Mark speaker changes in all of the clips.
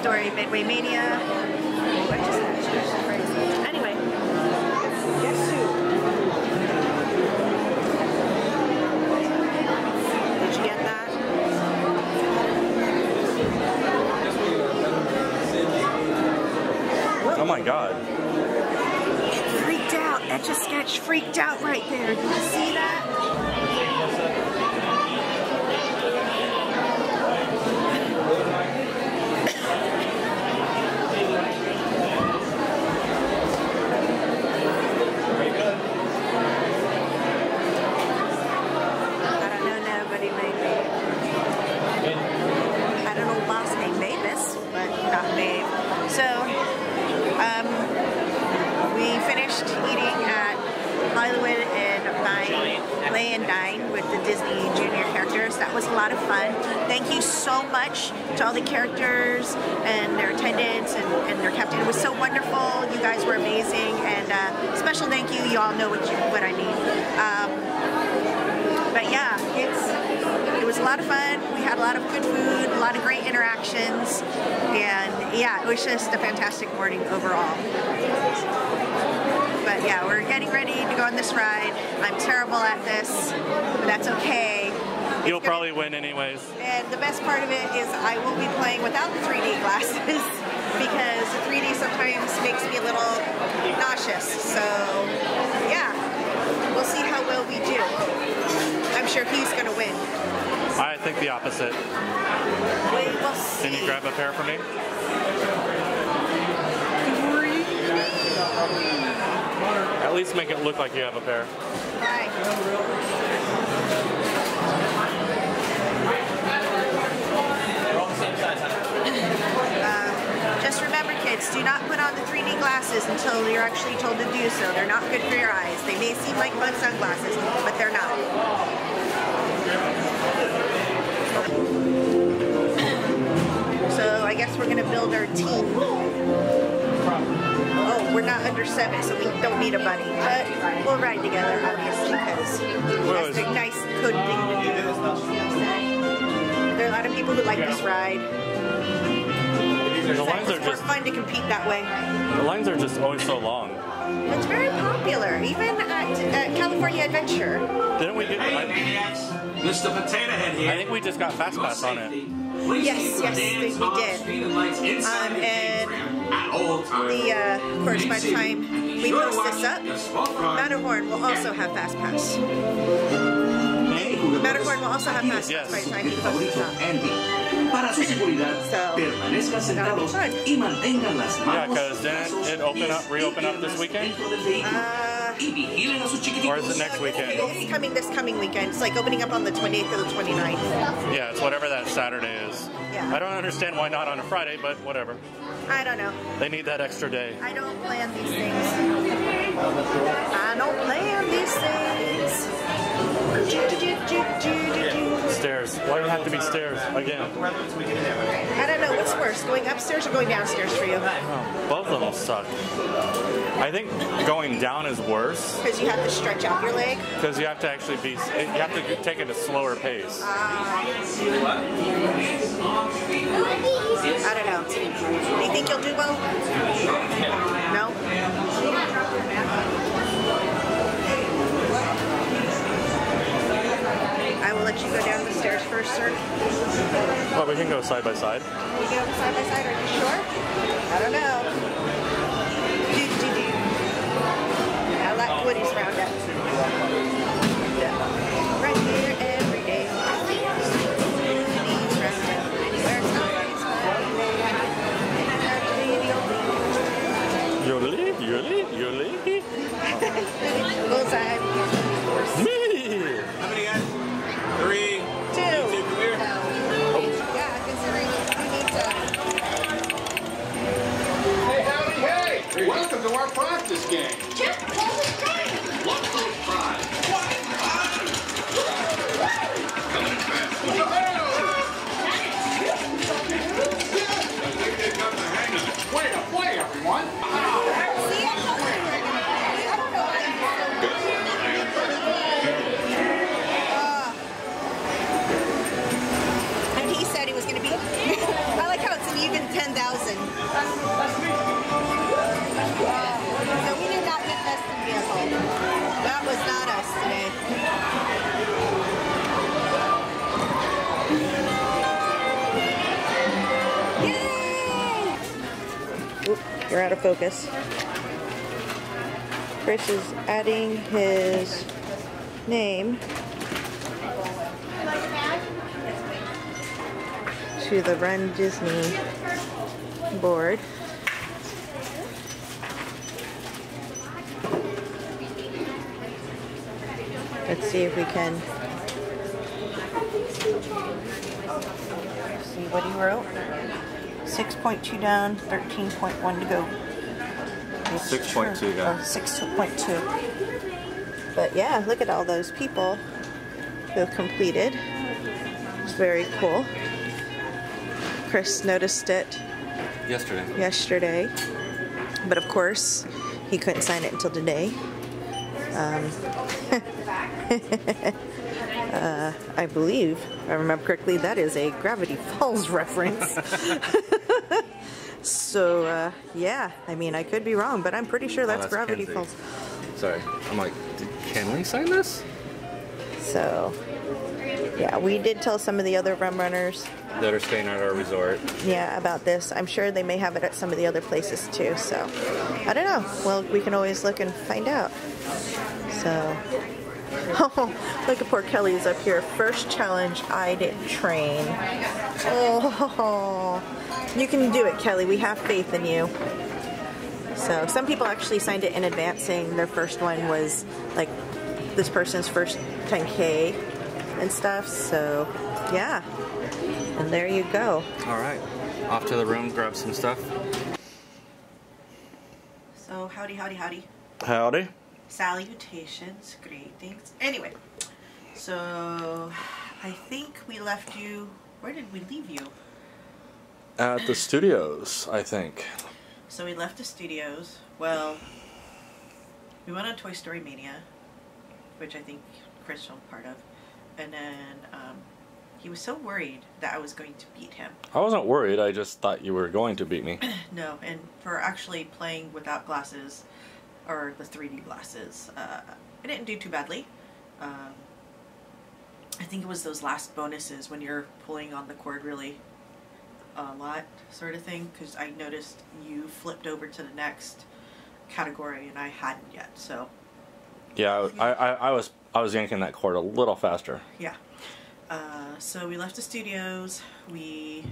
Speaker 1: story, Midway Mania. Anyway, guess who? Did you get that?
Speaker 2: Oh my god.
Speaker 1: It freaked out. Etch-a-Sketch freaked out right there. Did you see that? That was a lot of fun. Thank you so much to all the characters and their attendants and their captain. It was so wonderful. You guys were amazing, and special thank you. You all know what I mean. But yeah, it was a lot of fun. We had a lot of good food, a lot of great interactions, and yeah, it was just a fantastic morning overall. But yeah, we're getting ready to go on this ride. I'm terrible at this, but that's okay.
Speaker 2: You'll probably win anyways. And
Speaker 1: the best part of it is I will be playing without the 3D glasses because the 3D sometimes makes me a little nauseous. So yeah, we'll see how well we do. I'm sure he's going to win.
Speaker 2: I think the opposite.
Speaker 1: We will see.
Speaker 2: Can you grab a pair for me? At least make it look like you have a pair.
Speaker 1: Right. Just remember, kids, do not put on the 3D glasses until you're actually told to do so. They're not good for your eyes. They may seem like bug sunglasses, but they're not. So I guess we're going to build our team. Oh, we're not under 7, so we don't need a buddy. But we'll ride together, obviously, because that's a nice, good thing to do. There are a lot of people who like this ride.
Speaker 2: The lines are
Speaker 1: just more fun to compete that way.
Speaker 2: The lines are just always so long.
Speaker 1: It's very popular, even at California Adventure.
Speaker 2: Didn't we get?
Speaker 3: Mr. Potato Head here.
Speaker 2: I think we just got fast pass on it.
Speaker 1: Yes, we did. And of course, by the time we post this up, Matterhorn will also have fast pass. Matterhorn will also have fast pass by the time we post this up.
Speaker 3: Para su seguridad, permanezcan sentados y mantengan las manos.
Speaker 2: Yeah, because didn't it reopen up this weekend? Or is it next weekend?
Speaker 1: It's coming this coming weekend. It's like opening up on the 28th or the 29th.
Speaker 2: Yeah, it's whatever that Saturday is.
Speaker 1: Yeah.
Speaker 2: I don't understand why not on a Friday, but whatever.
Speaker 1: I don't know.
Speaker 2: They need that extra day.
Speaker 1: I don't plan these things. I don't plan these things.
Speaker 2: Stairs. Why do it have to be stairs again?
Speaker 1: I don't know. What's worse, going upstairs or going downstairs for you?
Speaker 2: Oh, both of them suck. I think going down is worse.
Speaker 1: Because you have to stretch out your leg?
Speaker 2: Because you have to actually be, you have to take it at a slower pace.
Speaker 1: I don't know. Do you think you'll do well? No? I will let you go down the stairs first, sir.
Speaker 2: Well, we can go side by side.
Speaker 1: We go side by side, are you sure? I don't know. I like Woody's roundup. Right here every day. Woody's roundup. Where it's always
Speaker 2: Yodeling, yodeling, yodeling.
Speaker 1: Bullseye.
Speaker 2: Me!
Speaker 3: How many guys? 3.
Speaker 1: 2.
Speaker 3: Come here.
Speaker 1: Yeah, considering you need to.
Speaker 4: Hey, howdy, hey! Welcome to our practice game.
Speaker 5: Just hold it straight.
Speaker 4: What for pride? What pride? Coming fast. I think they got the hang of it. Way to play, everyone.
Speaker 1: And he said it was going to be, I like how it's an even 10,000 Oop, you're out of focus. Chris is adding his name to the Run Disney board. Let's see if we can see what he wrote. 6.2 down, 13.1 to go.
Speaker 2: 6.2 guys.
Speaker 1: Oh, 6.2. But yeah, look at all those people who have completed. It's very cool. Chris noticed it yesterday. But of course, he couldn't sign it until today. I believe, if I remember correctly, that is a Gravity Falls reference. So, yeah, I mean, I could be wrong, but I'm pretty sure that's Gravity Falls.
Speaker 2: Sorry, I'm like, can we sign this?
Speaker 1: So, yeah, we did tell some of the other rum runners
Speaker 2: that are staying at our resort.
Speaker 1: Yeah, about this. I'm sure they may have it at some of the other places too, so I don't know. Well, we can always look and find out. So, oh, look at poor Kelly's up here. First challenge, I didn't train. Oh, you can do it, Kelly. We have faith in you. So, some people actually signed it in advance saying their first one was like this person's first 10K and stuff. So, yeah. And there you go.
Speaker 2: All right. Off to the room, grab some stuff.
Speaker 1: So, howdy, howdy, howdy.
Speaker 2: Howdy.
Speaker 1: Salutations, greetings. Anyway, so I think we left you. Where did we leave you?
Speaker 2: At the studios, I think.
Speaker 1: So we left the studios. Well, we went on Toy Story Mania, which I think Chris was part of. And then he was so worried that I was going to beat him.
Speaker 2: I wasn't worried. I just thought you were going to beat me.
Speaker 1: No, and for actually playing without glasses, or the 3D glasses, I didn't do too badly. I think it was those last bonuses when you're pulling on the cord really a lot, sort of thing, because I noticed you flipped over to the next category and I hadn't yet. So
Speaker 2: yeah, I was yanking that cord a little faster.
Speaker 1: Yeah. So we left the studios. We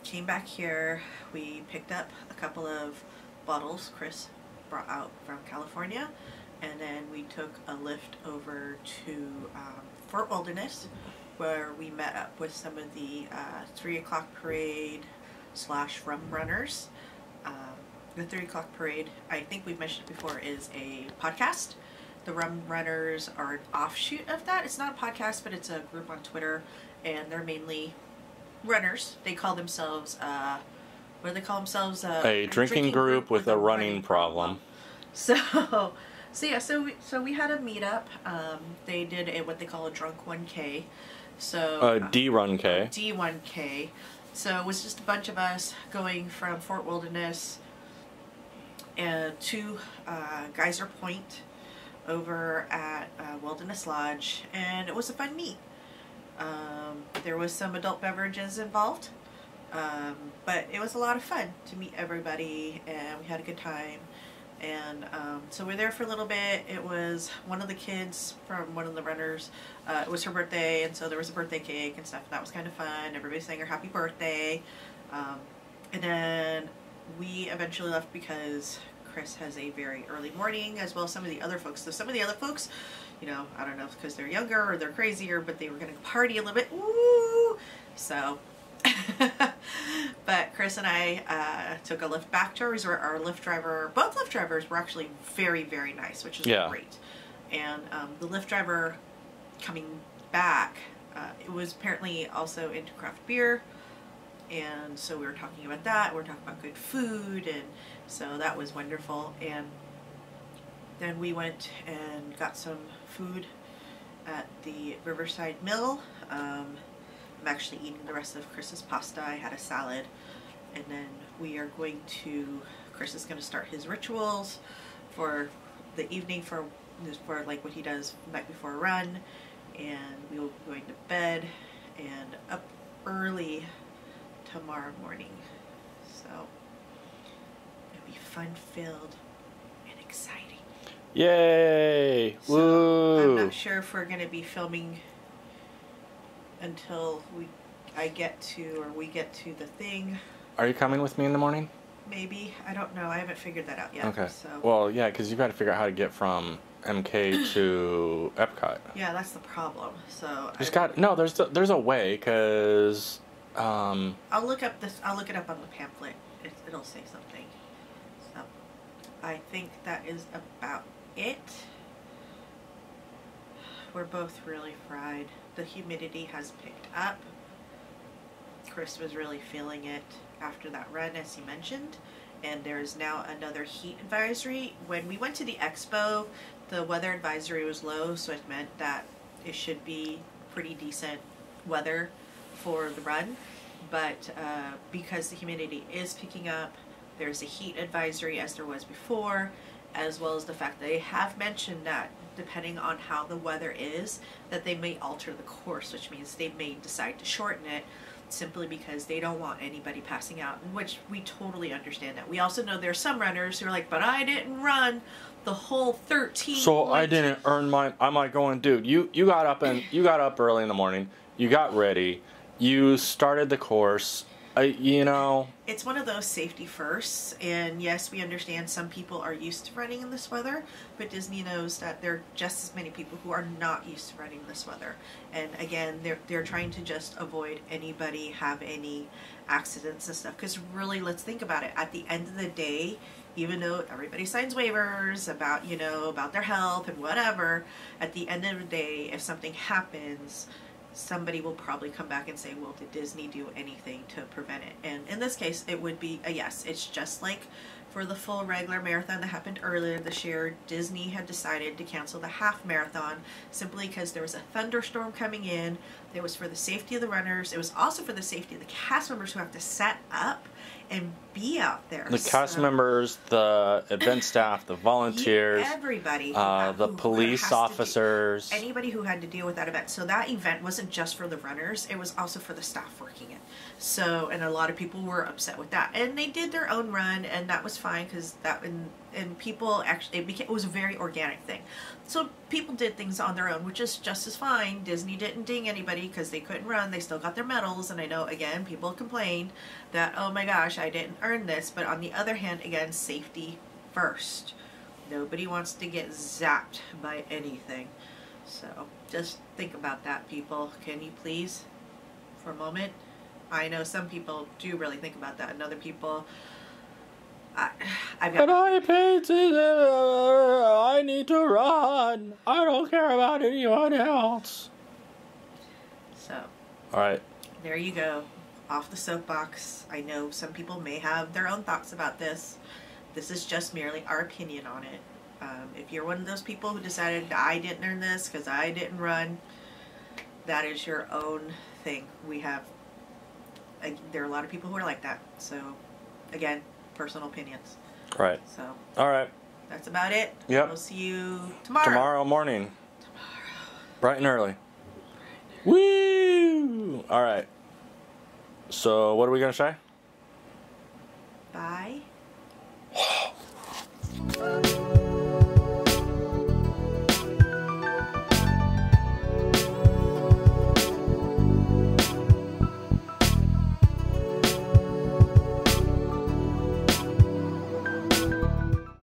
Speaker 1: came back here. We picked up a couple of bottles Chris brought out from California, and then we took a lift over to Fort Wilderness, where we met up with some of the 3 o'clock parade / rum runners. The 3 o'clock parade, I think we've mentioned it before, is a podcast. The rum runners are an offshoot of that. It's not a podcast, but it's a group on Twitter, and they're mainly runners. They call themselves what do they call themselves?
Speaker 2: A drinking group with a running problem.
Speaker 1: So we had a meetup. They did what they call a drunk 1K. So
Speaker 2: D1K.
Speaker 1: D1K. So it was just a bunch of us going from Fort Wilderness and to Geyser Point over at Wilderness Lodge, and it was a fun meet. There was some adult beverages involved. But it was a lot of fun to meet everybody, and we had a good time. And so we were there for a little bit. It was one of the kids from one of the runners. It was her birthday, and so there was a birthday cake and stuff. That was kind of fun. Everybody sang her happy birthday. And then we eventually left because Chris has a very early morning, as well as some of the other folks. So some of the other folks, you know, I don't know if it's because they're younger or they're crazier, but they were going to party a little bit. Woo! So... But Chris and I took a lift back to our resort. Our Lyft driver, both Lyft drivers were actually very, very nice, which is great. And the Lyft driver coming back, it was apparently also into craft beer, and so we were talking about that. We were talking about good food, and so that was wonderful. And then we went and got some food at the Riverside Mill. I'm actually eating the rest of Chris's pasta. I had a salad, and then we are going to, Chris is going to start his rituals for the evening for like what he does the night before a run, and we will be going to bed and up early tomorrow morning. So fun-filled and exciting.
Speaker 2: Yay!
Speaker 1: So
Speaker 2: Woo!
Speaker 1: I'm not sure if we're going to be filming until we get to the thing.
Speaker 2: Are you coming with me in the morning?
Speaker 1: Maybe. I don't know. I haven't figured that out yet.
Speaker 2: Okay.
Speaker 1: So.
Speaker 2: Well, yeah, because you got to figure out how to get from MK to Epcot.
Speaker 1: Yeah, that's the problem. So.
Speaker 2: There's a way, because.
Speaker 1: I'll look up this. I'll look it up on the pamphlet. It'll say something. So, I think that is about it. We're both really fried. The humidity has picked up. Chris was really feeling it after that run, as he mentioned, and there's now another heat advisory. When we went to the expo, the weather advisory was low, so it meant that it should be pretty decent weather for the run, but because the humidity is picking up, there's a heat advisory as there was before, as well as the fact that they have mentioned that depending on how the weather is, that they may alter the course, which means they may decide to shorten it, simply because they don't want anybody passing out, which we totally understand that. We also know there are some runners who are like, but I didn't run the whole 13.
Speaker 2: So I didn't earn mine. I'm like going, dude, you got up early in the morning, you got ready, you started the course, It's
Speaker 1: one of those safety firsts, and yes, we understand some people are used to running in this weather, but Disney knows that there are just as many people who are not used to running in this weather. And again, they're trying to just avoid anybody have any accidents and stuff, because really, let's think about it. At the end of the day, even though everybody signs waivers about, about their health and whatever, at the end of the day, if something happens, somebody will probably come back and say, well, did Disney do anything to prevent it? And in this case, it would be a yes. It's just like for the full regular marathon that happened earlier this year. Disney had decided to cancel the half marathon simply because there was a thunderstorm coming in. It was for the safety of the runners. It was also for the safety of the cast members who have to set up and be out there.
Speaker 2: The cast members, the event staff, the volunteers,
Speaker 1: everybody,
Speaker 2: the police officers,
Speaker 1: anybody who had to deal with that event. So that event wasn't just for the runners; it was also for the staff working it. So, and a lot of people were upset with that, and they did their own run, and that was fine because that and people actually it was a very organic thing. So people did things on their own, which is just as fine. Disney didn't ding anybody because they couldn't run. They still got their medals, and I know again people complained that, oh my gosh, I didn't earn this. But on the other hand, again, safety first. Nobody wants to get zapped by anything. So just think about that, people. Can you please, for a moment? I know some people do really think about that, and other people,
Speaker 2: But I paid I need to run. I don't care about anyone else.
Speaker 1: So.
Speaker 2: Alright.
Speaker 1: There you go. Off the soapbox. I know some people may have their own thoughts about this. This is just merely our opinion on it. If you're one of those people who decided, I didn't earn this because I didn't run, that is your own thing. There are a lot of people who are like that. So, again, personal opinions.
Speaker 2: Right.
Speaker 1: So.
Speaker 2: Alright.
Speaker 1: That's about it.
Speaker 2: Yep.
Speaker 1: We'll see you tomorrow.
Speaker 2: Tomorrow morning. Bright and early. Woo! Alright. So, what are we going to say?
Speaker 1: Bye.